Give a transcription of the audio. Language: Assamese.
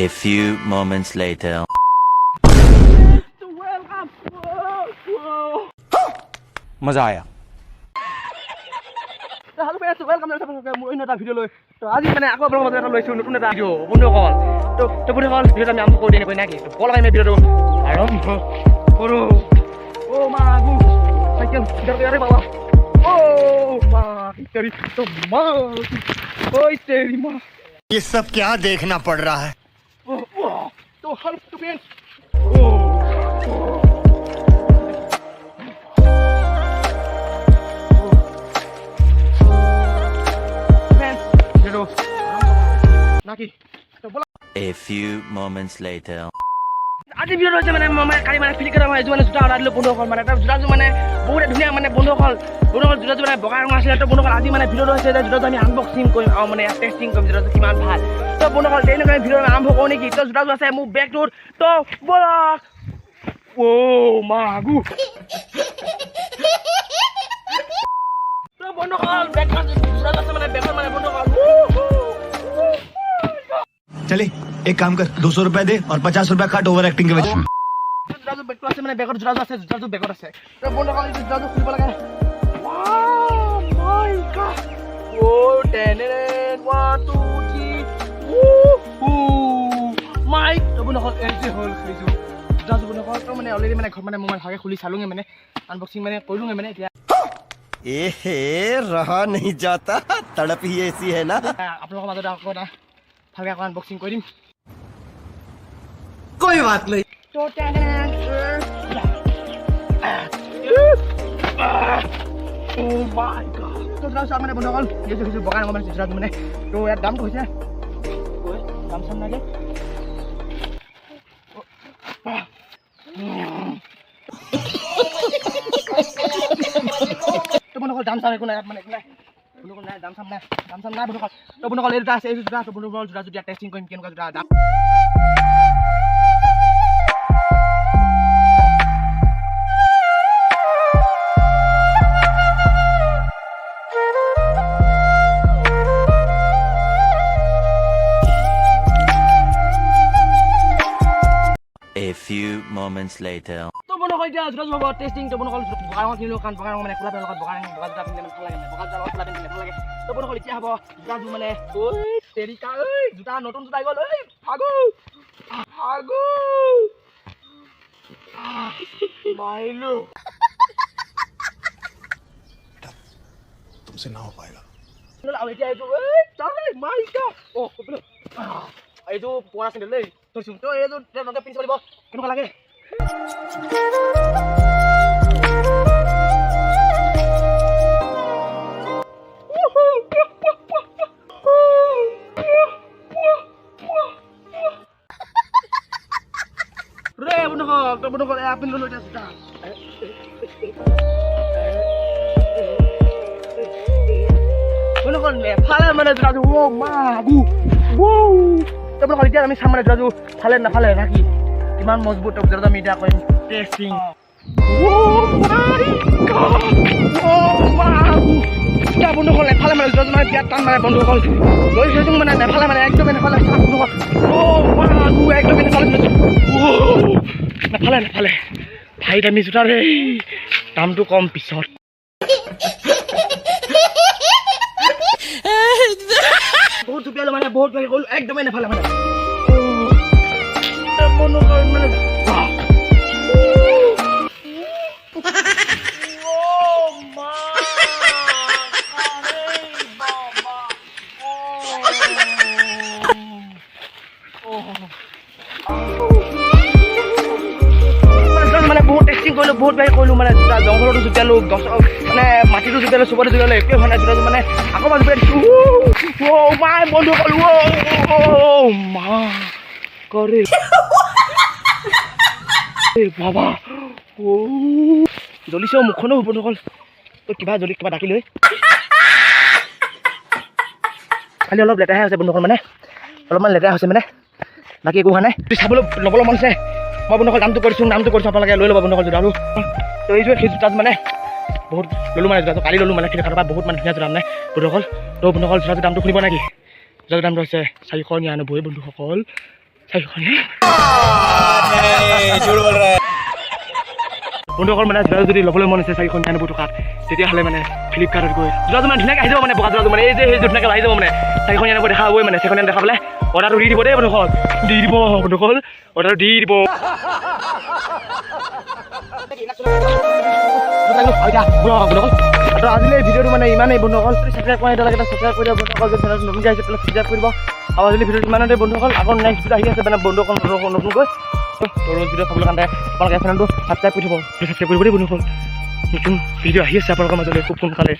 A few moments later. मजा आया हेलो फ्रेंड्स वेलकम टू এটা ভিডিও লৈ তো আজি মানে আকৌ ব্লগ এটা লৈছো নতুন এটা ভিডিও বন্ধুসকল তো বন্ধুসকল ভিডিওটা আমি আৰম্ভ কৰি দিম নাকি তো বল আমি ভিডিওটো আৰম্ভ কৰো ও মাগু সাইকেল ভিডিওটো বাবা ও মা তেরি তো মা ওই তেরি মা ये सब क्या देखना पड़ रहा है तो हेल्प टू फ्रेंड्स নাকি তো বলা A few moments later. আজি ভিডিও হৈছে মানে মই কালি মানে ফিলিক কৰা মই এজো মানে জোতা অৰ্ডাৰ দিলো বন্ধুসকল মানে এটা জোতাজো মানে বহুত ধুনীয়া মানে বন্ধুসকল জোতাজো মানে বগা ৰঙৰ আছিল তো বন্ধুসকল আজি মানে ভিডিও হৈছে যে জোতাজো আমি আনবক্সিং কৰিম আৰু মানে টেষ্টিং কৰিম জোতাজো কিমান ভাল তো বন্ধুসকল তেনেকৈ ভিডিও আৰম্ভ কৰোঁ নেকি তো জোতাজো আছে মোৰ বেগটোত তো বলক ও মাগু তো বন্ধুসকল বেগখন জোতাজো আছে মানে বেগখন মানে বন্ধুসকল चले एक काम कर 200 रुपए दे और 50 रुपए काट ओवर एक्टिंग के वजह জোতাজো বেগটো আছে মানে বেগত জোতাজো বেগত আছে তো বন্ধুসকল জোতাজো খুলিব লাগে Wow, my God! Oh, ten, 1, 2, 3. Woohoo! My, তো বন্ধুসকল এন্ট্ৰি হ'ল খুলিছো জোতাজো বন্ধুসকল তো মানে অলৰেডি মানে ঘৰত মানে মই ভাগে খুলি চালোগে মানে আনবক্সিং মানে কৰিলোগে মানে এতিয়া ए रहा नहीं जाता तड़प ही ऐसी है ना আপোনালোকৰ মাজত আকৌ এটা ভালকৈ আকৌ আনবক্সিং কৰি দিম कोई बात नहीं তো Oh my God! তো জোতাজো মানে বন্ধুসকল কিছু বগা ৰঙৰ মানে জোতাজো মানে তো ইয়াৰ দামটো হৈছে দাম চাম লাগে তো বন্ধুসকল দাম চাম একো নাই মানে একো নাই বন্ধুসকল নাই দাম চাম নাই বন্ধুসকল তো বন্ধুসকল এই দুটা আছে এই জোতা তো বন্ধুসকল জোতা যদি টেষ্টিং কৰিম কেনেকুৱা জোতা দাম A few moments later. তো বন্ধুসকল এতিয়া জোতা হ'ব টেষ্টিং তো বন্ধুসকল বগা ৰঙৰ কিনিলোঁ কাৰণ বগা ৰঙৰ মানে ক'লা পেনৰ লগত বগা জোতা পিন্ধিলে মানে ভাল লাগে মানে বগা জোতাৰ লগত ক'লা পিন্ধিলে ভাল লাগে তো বন্ধুসকল এতিয়া হ'ব জোতাযোৰ মানে ঐ তেৰিকা ঐ জোতা নতুন জোতা গ'ল ঐ ভাগো মাইলো तुमसे ना हो पाएगा আৰু এতিয়া এইটো ঐ চাই মাইকা অ বোলো এইটো পুৰা চেণ্ডেল দেই থৈছোঁ তো এইযোৰ নতুনকৈ পিন্ধি চলিব কেনেকুৱা লাগে ৰে বন্ধুসকল আপুনি লৈ এতিয়া জোতা বন্ধুসকল নেফালে মানে জোতাযোৰ অ মাগু বন্ধুসকল এতিয়া আমি চাম মানে জোতাযোৰ ফালে নাফালে নাকি কিমান মজবুত জোতাযোৰ আমি এতিয়া কৰিম টেষ্টিং বন্ধুসকল নেফালে মানে জোতাযোৰ মানে বিৰাট টান মানে বন্ধুসকল লৈ থৈছোঁ মানে নেফালে মানে একদমেই নেফালে বন্ধুসকল মাগু একদমেই নেফালে নেফালে ভাই দামী জোতা ৰে দামটো কম পিছত বহুত জুপিয়ালো মানে বহুত গ'লো একদমেই নেফালে মানে বন্ধুসকল মানে মানে বহুত টেষ্টিং কৰিলোঁ বহুত বাহিৰ কৰিলোঁ মানে জোতা জংঘলতো জুপিয়ালোঁ গছ মানে মাটিটো জুপিয়ালোঁ চবতে জুপিয়ালোঁ একোৱে হোৱা নাই জোতাযোৰ মানে আকৌ মই জুপিয়াই দিছোঁ মাই বন্ধু ক'লো মা কৰে বাবা জ্বলিছে মুখখনো বন্ধুসকল তো কিবা ডাকি লৈ খালি অলপ লেতেৰাহে হৈছে বন্ধুসকল মানে অলপমান লেতেৰা হৈছে মানে বাকী একো হোৱা নাই চাবলৈ ল'বলৈ মন আছে মই বন্ধুসকল নামটো কৰিছোঁ আপোনালোকে লৈ ল'ব বন্ধুসকল জোতাটো তো এইযোৰ সেই জোতাত মানে বহুত ল'লোঁ মানে জোতাটো কালি ল'লোঁ মানে কিন্তু পৰা বহুত মানে ধুনীয়া জোতা মানে বন্ধুসকল তো বন্ধুসকল জোতাটোৰ দামটো শুনিব নেকি জোতাটোৰ দামটো হৈছে 499 বন্ধুসকল বন্ধুসকল মানে জোৰাজো যদি ল'বলৈ মন আছে 499 টকাত তেতিয়াহ'লে মানে ফ্লিপকাৰ্টত গৈ জোৰাজো মানে ধুনীয়াকৈ আহি যাব মানে বগা জোৰাজো মানে এই যে সেই ধুনীয়াকৈ আহি যাব মানে 499 দেখা হ'বই মানে 2nd হেণ্ড দেখা পালে অৰ্ডাৰটো দি দিব দেই বন্ধুসকল দি দিব বন্ধুসকল অৰ্ডাৰটো দি দিব আজিলৈ ভিডিঅ'টো মানে ইমানেই বন্ধুসকল ছাবস্ক্ৰাইব কৰা এটা লাগে ছাবস্ক্ৰাইব কৰি দিব বন্ধুসকল যদি চেনেলটো নতুনকৈ আহিছে তাহলে ছাবস্ক্ৰাইব কৰিব আৰু আজিলৈ ভিডিঅ'টো ইমানতে বন্ধুসকল আকৌ নেক্সট ভিডিঅ' আহি আছে মানে বন্ধুসকল নতুনকৈ ৰ'জ ভিডিঅ' চাবলৈ কাৰণে আপোনালোকে চেনেলটো ছাবস্ক্ৰাইব কৰি থ'ব ছাবস্ক্ৰাইব কৰিব দেই বন্ধুসকল নতুন ভিডিঅ' আহি আছে আপোনালোকৰ মাজলৈ খুব সোনকালে